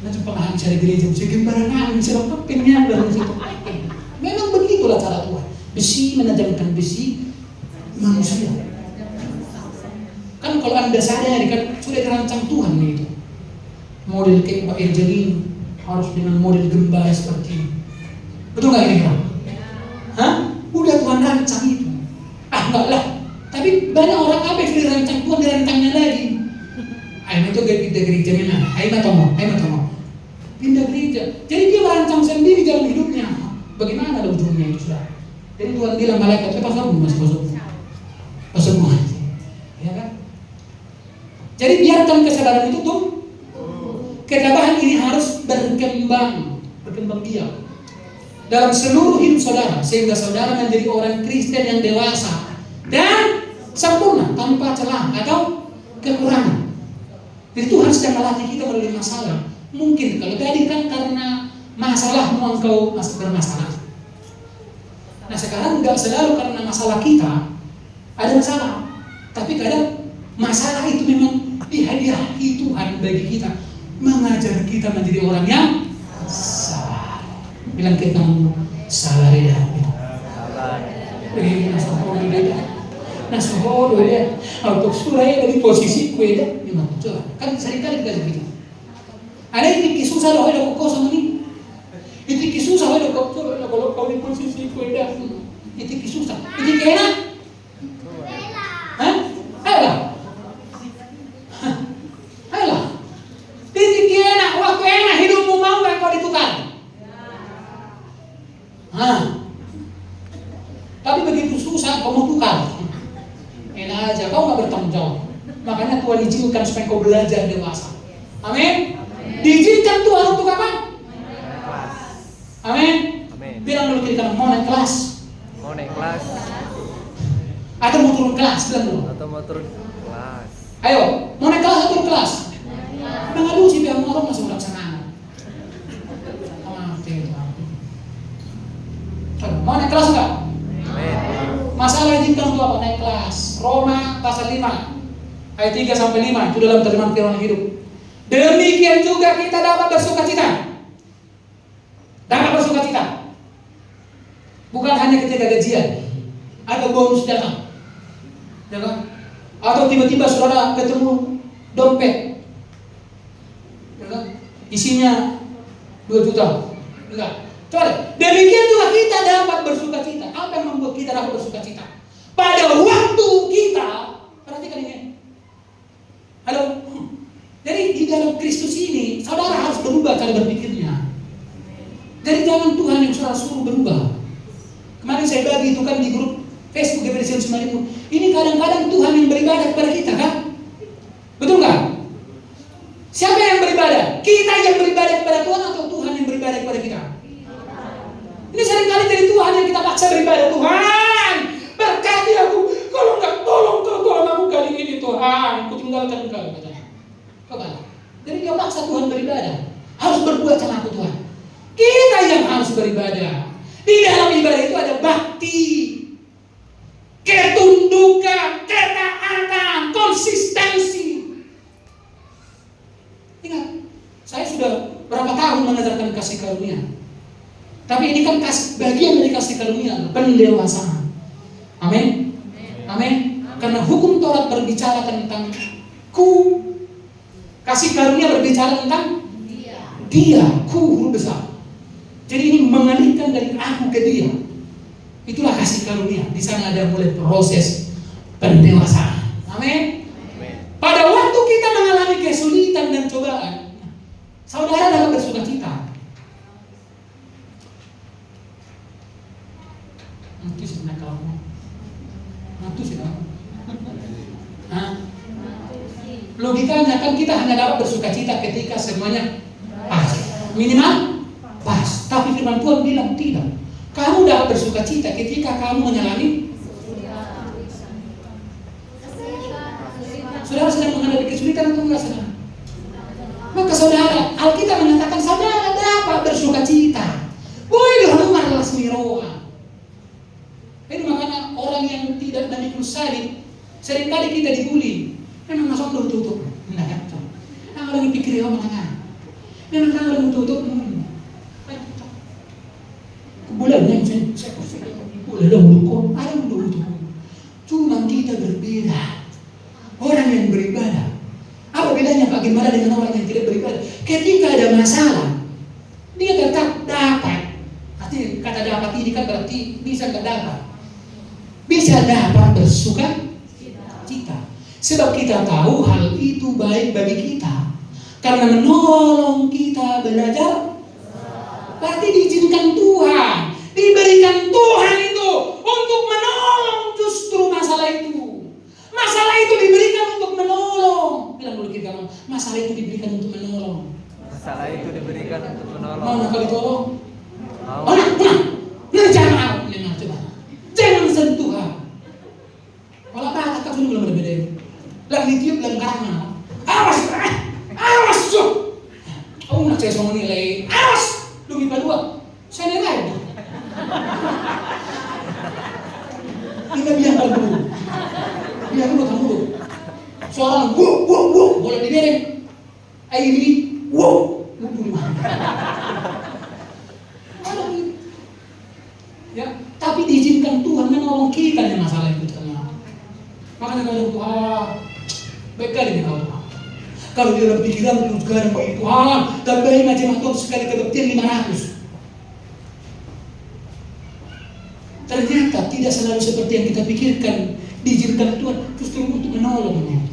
Nanti pengahan cari gereja, saya gembara nangis, saya dapat penjara dari situ. Memang begitulah cara Tuhan. Besi menajamkan besi manusia. Kan kalau Anda sadari kan sudah dirancang Tuhan itu. Model kayak Pak Irjalin harus dengan model gembala seperti ini. Betul nggak kira-kira? Hah? Udah Tuhan rancang itu. Enggak lah. Tapi banyak orang apa yang dirancang Tuhan dirancangnya lagi. Ayo itu pindah gereja mana? Ayo matomo. Pindah gereja. Jadi dia merancang sendiri jalan hidupnya. Bagaimana ujungnya itu sudah? Jadi Tuhan bilang malaikat lepas kamu masuk. Ya kan? Jadi biarkan kesadaran itu tuh. Ketabahan ini harus berkembang biak dalam seluruh hidup saudara sehingga saudara menjadi orang Kristen yang dewasa dan sempurna tanpa celah atau kekurangan. Jadi Tuhan sedang melatih kita melalui masalah. Mungkin kalau tadi kan karena masalahmu engkau masih bermasalah. Nah sekarang nggak selalu karena masalah kita ada masalah, tapi kadang masalah itu memang dihadiahi Tuhan bagi kita, mengajar kita menjadi orang yang sabar. Bilang kita sabar ya. Nasohodo ya, untuk suraya dari posisi kue ya, memang coba. Kan seringkali kita begitu. Ada yang susah loh, ada kok sama ini. Itu susah ada kok kalau kau di posisi kue dah. Itu susah. Itu enak. Hah? Ayolah. Itu enak, waktu enak hidupmu mau nggak kau ditukar? Tapi begitu susah kau mau tukar. Enak aja, kau nggak bertanggung jawab. Makanya Tuhan izinkan supaya kau belajar dewasa. Amin. Diizinkan Tuhan untuk apa? Amin. Bilang dulu kiri kanan, mau naik kelas. Atau mau turun kelas, bilang dulu. Ayo, mau naik kelas atau turun kelas? Udah ngadu sih biar orang masih melaksanakan. Mau naik kelas enggak? Masalah izinkan untuk apa? Naik kelas. Roma pasal 5 ayat 3 sampai 5 itu dalam terjemahan firman hidup. Demikian juga kita dapat bersukacita. Bukan hanya ketika gajian atau bonus datang, ya kan? Atau tiba-tiba saudara ketemu dompet, ya kan? Isinya 2 juta, enggak? Coba, demikian juga kita dapat bersukacita. Apa yang membuat kita dapat bersukacita? Pada waktu kita, perhatikan ini. Halo. Jadi di dalam Kristus ini, saudara harus berubah cara berpikirnya. Jadi jangan Tuhan yang saudara suruh berubah. Kemarin saya bagi itu kan di grup Facebook GBDC Semarimu. Ini kadang-kadang Tuhan yang beribadah kepada kita kan? Betul nggak? Siapa yang beribadah? Kita yang beribadah kepada Tuhan atau Tuhan yang beribadah kepada kita? Ini seringkali dari Tuhan yang kita paksa beribadah. Tuhan, berkati aku. Kalau nggak tolong aku kali ini Tuhan, aku tinggalkan engkau katanya. Coba. Jadi dia paksa Tuhan beribadah. Harus berbuat sama aku Tuhan. Kita yang harus beribadah. Di dalam ibadah itu ada bakti, ketundukan, ketaatan, konsistensi. Ingat, saya sudah berapa tahun mengajarkan kasih karunia. Tapi ini kan bagian dari kasih karunia, pendewasaan. Amin. Amin. Karena hukum Taurat berbicara tentang kasih karunia berbicara tentang dia, huruf besar. Jadi ini mengalihkan dari aku ke dia. Itulah kasih karunia. Di sana ada mulai proses pendewasaan. Amin. Pada waktu kita mengalami kesulitan dan cobaan, saudara dapat bersukacita. Nanti sebenarnya kalau nanti sih dong. Logikanya kan kita hanya dapat bersuka cita ketika semuanya pas, minimal pas. Tapi firman Tuhan bilang tidak. Kamu dapat bersuka cita ketika kamu mengalami. Saudara sedang menghadapi kesulitan atau enggak, saudara? Maka saudara, Alkitab mengatakan saudara dapat bersuka cita. Boleh dengar lasmiroa. Itu makanya orang yang tidak memikul salib seringkali kita dibully. Memang masuk belum tutup. Nah, orang yang pikir ya mana? Memang kalau belum tutup. Bulannya saya kurang. Boleh dong dukung. Ada yang tutup. Cuma kita berbeda. Orang yang beribadah, apa bedanya bagaimana dengan orang yang tidak beribadah? Ketika ada masalah, dia tetap dapat. Artinya kata dapat ini kan berarti bisa dapat. Bisa dapat bersuka cita. Sebab kita tahu hal itu baik bagi kita. Karena menolong kita belajar. Berarti diizinkan Tuhan. Diberikan Tuhan itu untuk menolong justru masalah itu. Masalah itu diberikan untuk menolong. Bilang dulu kita, masalah itu diberikan untuk menolong. Masalah itu diberikan untuk menolong. Mau nak kau ditolong? Mau. Nah, jangan. Coba. Jangan sentuh. Kalau apa kau belum berbeda. Lagi ditiup dalam karangnya. Awas, so. Oh, nak saya semua nilai. Awas, lu mipa dua. Saya nilai. Kita biar dulu. Biar dulu kamu. Seorang wow, boleh dibiarin. Ayo ini, wow, lu di mana? Ya, tapi diizinkan Tuhan menolong kita yang masalah itu ternyata. Makanya kalau baik kali nih kau. Kalau di dalam pikiran lu sekarang begitu, tapi macam Tuhan sekali kebaktian 500. Ternyata tidak selalu seperti yang kita pikirkan. Diizinkan Tuhan justru untuk menolongnya.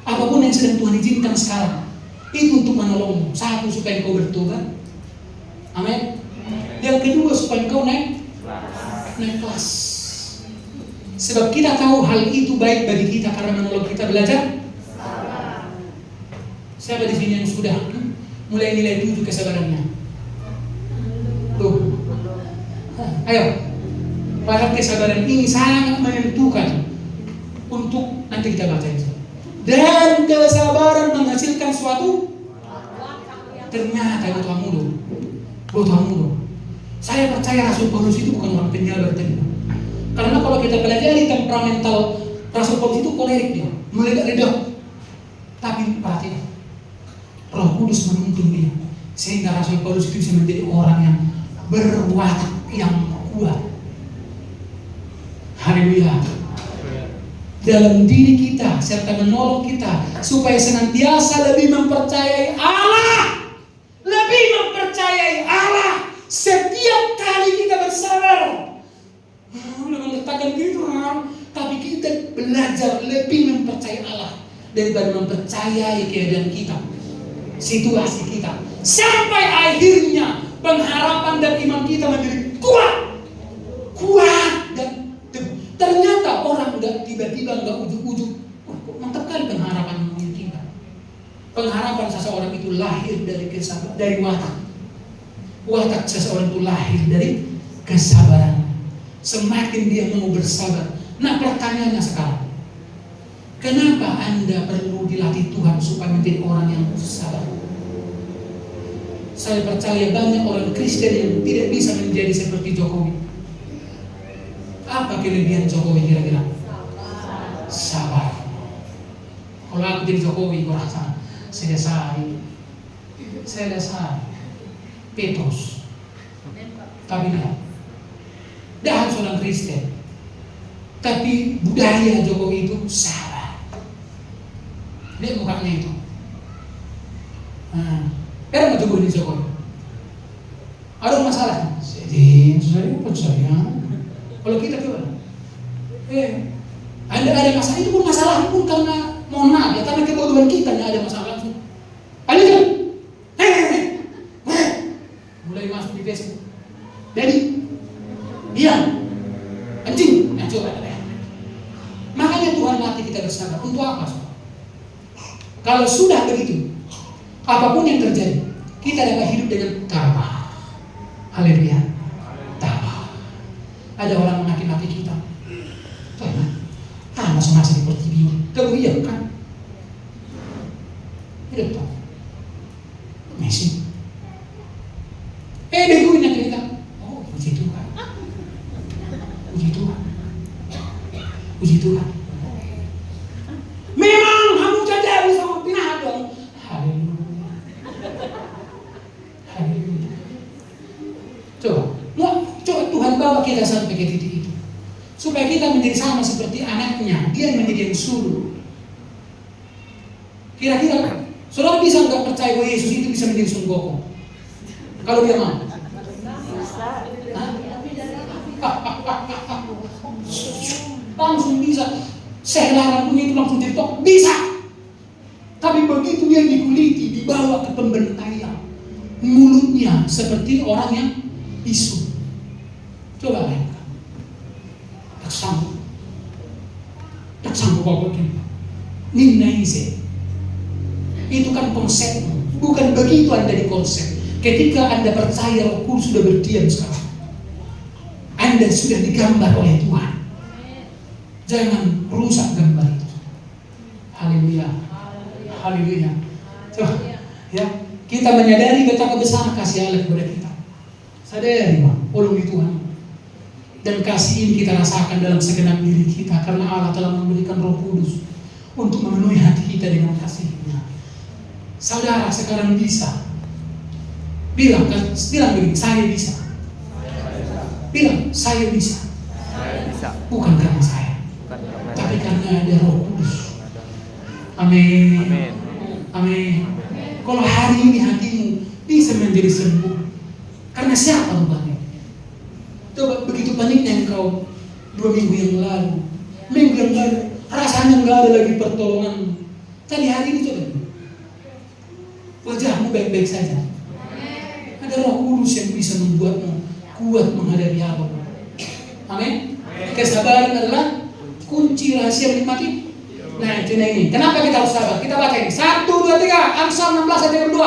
Apapun yang sedang Tuhan izinkan sekarang, itu untuk menolongmu. Satu, supaya engkau bertobat. Amin. Yang kedua, supaya engkau naik kelas. Sebab kita tahu hal itu baik bagi kita karena menolong kita belajar. Siapa di sini yang sudah mulai nilai 7 kesabarannya? Tuh. Ayo. Padahal kesabaran ini sangat menentukan untuk nanti kita baca itu. Dan kesabaran menghasilkan suatu. Ternyata butuh mulut. Saya percaya Rasul Paulus itu bukan orang penyabar tadi. Karena kalau kita pelajari temperamental Rasul Paulus itu kolerik dia, meledak-ledak. Tapi perhatikan, Roh Kudus menuntun dia sehingga Rasul Paulus itu bisa menjadi orang yang berwatak yang kuat. Haleluya. Dalam diri kita serta menolong kita supaya senantiasa lebih mempercayai Allah. Lebih mempercayai Allah setiap kali kita bersabar. Meletakkan gitu, tapi kita belajar lebih mempercayai Allah daripada mempercayai keadaan kita, situasi kita, sampai akhirnya pengharapan dan iman kita menjadi kuat dan ternyata orang udah tiba-tiba nggak ujuk-ujuk. Mantap kali pengharapan kita. Pengharapan seseorang itu lahir dari watak. Watak seseorang itu lahir dari kesabaran. Semakin dia mau bersabar. Nah, pertanyaannya sekarang, kenapa Anda perlu dilatih Tuhan supaya menjadi orang yang sabar? Saya percaya banyak orang Kristen yang tidak bisa menjadi seperti Jokowi. Apa kelebihan Jokowi kira-kira? Sabar. Kalau aku jadi Jokowi, kau rasa selesai. Petrus. Tapi lihat, dia harus orang Kristen. Tapi budaya Jokowi itu sabar. Lihat mukanya itu. Ada nggak Jokowi di Jokowi? Ada masalah? Sedih, saya percaya. Kalau kita coba, Anda ada masalah, itu pun masalah pun karena mohon maaf ya, karena kebodohan kita yang ada masalah langsung. Ada kan? Mulai masuk di Facebook. Jadi, anjing, coba. Makanya Tuhan latih kita bersabar. Untuk apa? Kalau sudah begitu, apapun yang terjadi, kita dapat hidup dengan tabah. Haleluya. Tabah. Ada orang menghakimi kita. Masa-masa seperti ini. Kalau iya kan? Tidak tahu. Messi. Beguin kita. Oh, puji Tuhan. Puji Tuhan. Puji Tuhan. Memang kamu saja bisa pindah dong. Haleluya. Haleluya. Coba Tuhan bawa kita sampai ke titik itu, supaya kita menjadi sama seperti anaknya. Dia menjadi yang suruh. Kira-kira saudara bisa nggak percaya bahwa Yesus itu bisa menjadi sungguh? Kalau dia mau? Langsung bisa. Sehelaran punya itu langsung jadi tok. Bisa. Tapi begitu dia dikuliti, dibawa ke pembentaian, mulutnya seperti orang yang bisu. Coba bayangkan. Tak sanggup bawa begini. Ninaise. Itu kan konsep. Bukan begitu Anda di konsep. Ketika Anda percaya Roh Kudus sudah berdiam sekarang, Anda sudah digambar oleh Tuhan. Jangan rusak gambar itu. Haleluya. Haleluya. Coba ya, kita menyadari betapa besar kasih Allah kepada kita. Sadari, oleh Tuhan. Dan kasih ini kita rasakan dalam segenap diri kita, karena Allah telah memberikan Roh Kudus untuk memenuhi hati kita dengan kasih-Nya. Saudara sekarang bisa bilang begini, saya bisa. Bilang, saya bisa. Bukan karena saya, tapi karena ada Roh Kudus. Amin. Amin. Kalau hari ini hatimu bisa menjadi sembuh, karena siapa Tuhan? Coba begitu paniknya engkau 2 minggu yang lalu, rasanya nggak ada lagi pertolongan. Tadi hari ini coba, wajahmu baik-baik saja. Ada Roh Kudus yang bisa membuatmu kuat menghadapi apapun. Amin. Kesabaran adalah kunci rahasia menikmati. Nah, itu ini. Kenapa kita harus sabar? Kita baca ini. 1, 2, 3. Amsal 16 ayat 2.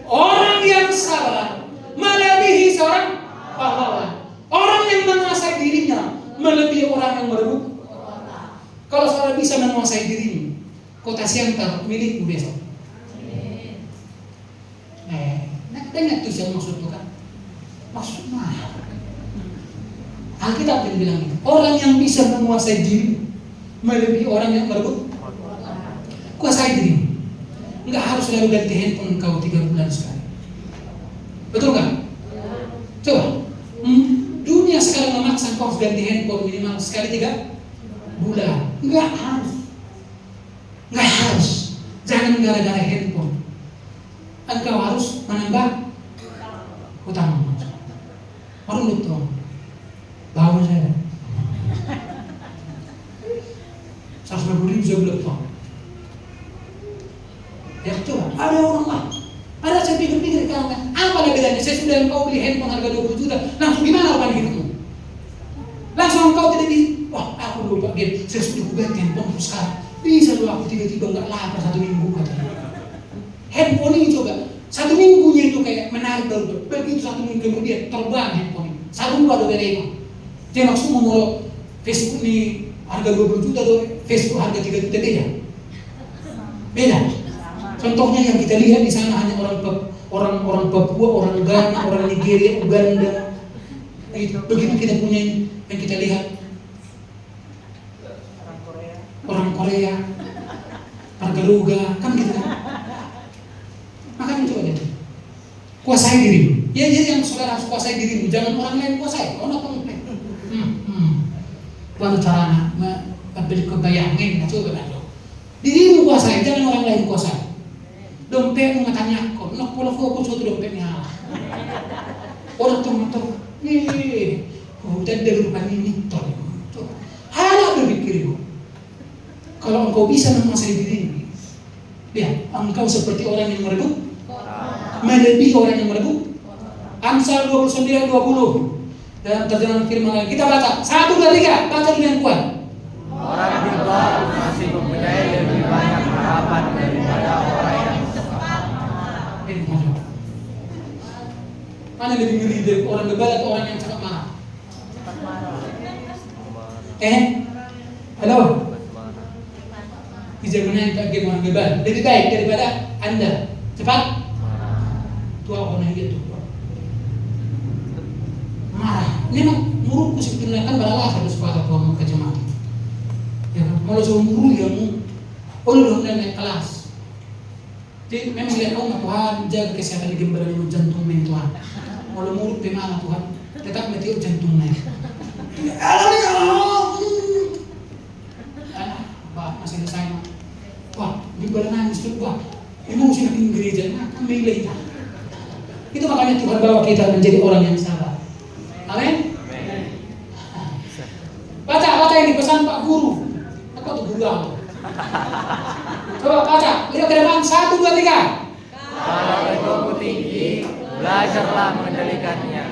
Orang yang sabar melebihi seorang pahlawan. Orang yang menguasai dirinya melebihi orang yang merebut. Kalau saudara bisa menguasai dirimu, kota Siantar milikmu besok. Dengar tuh yang maksud Tuhan. Maksudnya Alkitab yang bilang itu. Orang yang bisa menguasai diri melebihi orang yang merebut. Kuasai diri. Enggak harus selalu ganti handphone kau 3 bulan sekali. Betul kan? Coba. Dunia sekarang memaksa kau harus ganti handphone minimal sekali 3 bulan. Enggak harus. Jangan gara-gara handphone engkau harus menambah hutang. Orang luto bawa saya 150.000 saya belum tahu. Ya coba, ada orang lain. Ada saya pikir-pikir kan, apa bedanya? Saya sudah engkau beli handphone harga 20 juta, langsung gimana orang hidupmu? Langsung engkau tidak di, wah aku lupa game, saya sudah ganti handphone sekarang. Bisa dulu aku tiba-tiba nggak lapar 1 minggu katanya. Handphone ini coba, 1 minggunya itu kayak menarik dulu. Begitu 1 minggu kemudian terbang handphone ini. 1 dua ada berapa? Dia maksud mau Facebook ini harga 20 juta atau Facebook harga 3 juta beda. Contohnya yang kita lihat di sana hanya orang Papua, orang Ghana, orang Nigeria, Uganda. Begitu kita punya yang kita lihat orang Korea, harga Ruga, kan gitu kan? Makanya coba deh, kuasai dirimu. Ya yang saudara harus kuasai dirimu, jangan orang lain kuasai. Bagaimana caranya membeli kebayangin, coba lah. Dirimu kuasai, jangan orang lain kuasai. Dompetmu matanya kok, nak pula fokus suatu dompetnya. Orang tuh, dan dari rumah ini tol. Harap berpikir. Kalau engkau bisa menguasai dirimu, lihat, engkau seperti orang yang merebut, melebihi orang yang merebut. Amsal 29:20 dalam terjemahan firman kita baca 1, 2, 3, baca dengan kuat. Orang tinggal masih mempunyai lebih banyak harapan daripada lebih ngeri dari orang bebal atau orang yang cepat marah? Cepat marah. Halo? Cepat marah. Ijagunai bagi orang bebal lebih baik daripada Anda cepat Marah. tua orang itu marah. Memang muruku sebetulnya kan balalas harus pada tua muka jemaat. Ya kan? Kalau suruh muru ya mu, udah naik kelas. Jadi memang lihat Tuhan jaga kesehatan gembala jantung Tuhan. Kalau mulut bagaimana Tuhan, tetap metiup jantung naik. Pak masih selesai mak. Wah, gembala nangis tuh Pak. Emosi nak di gereja, nak milih kita. Itu makanya Tuhan bawa kita menjadi orang yang sabar. Amin. Baca yang dipesan Pak Guru. Apa tuh guru apa? Coba baca, lihat ke depan 1, 2, 3. Kalau egomu tinggi, belajarlah mengendalikannya.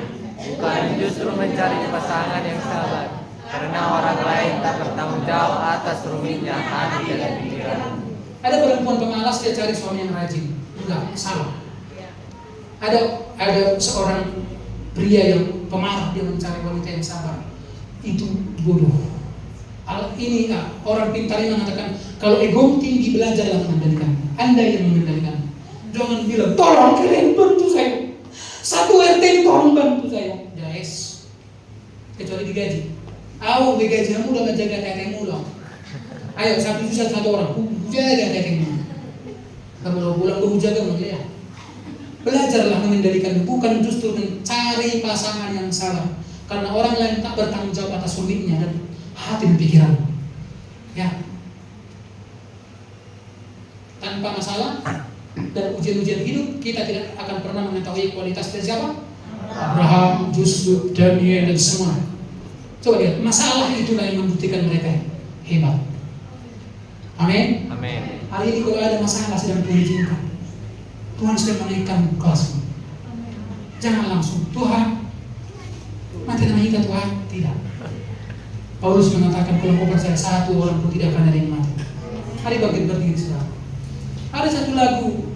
Bukan justru mencari pasangan yang sabar. Karena orang lain tak bertanggung jawab atas rumitnya hati dan pikiran. Ada perempuan pemalas dia cari suami yang rajin. Enggak, salah. Ada seorang pria yang pemarah dia mencari wanita yang sabar. Itu bodoh. Ini orang pintar ini mengatakan kalau ego tinggi belajarlah mengendalikan. Anda yang mengendalikan. Jangan bilang tolong kalian bantu saya. 1 RT ini tolong bantu saya. Jelas. Kecuali digaji. Aku digaji kamu udah menjaga tetehmu loh. Ayo 1 juta 1 orang. Jaga tetehmu. Kamu pulang kamu jaga ya. Belajarlah mengendalikan, bukan justru mencari pasangan yang salah. Karena orang lain tak bertanggung jawab atas suaminya dan hati dan pikiran. Ya. Tanpa masalah dan ujian-ujian hidup, kita tidak akan pernah mengetahui kualitas dari siapa? Abraham, Yusuf, Daniel, dan semua. Coba lihat, masalah itulah yang membuktikan mereka hebat. Amin. Amin. Hari ini kalau ada masalah sedang Tuhan izinkan, Tuhan sedang menaikkan kelasmu. Jangan langsung Tuhan mati nama kita Tuhan, tidak. Paulus mengatakan kalau kau percaya 1 orang pun tidak akan ada yang mati. Hari bangkit berdiri saudara. Ada satu lagu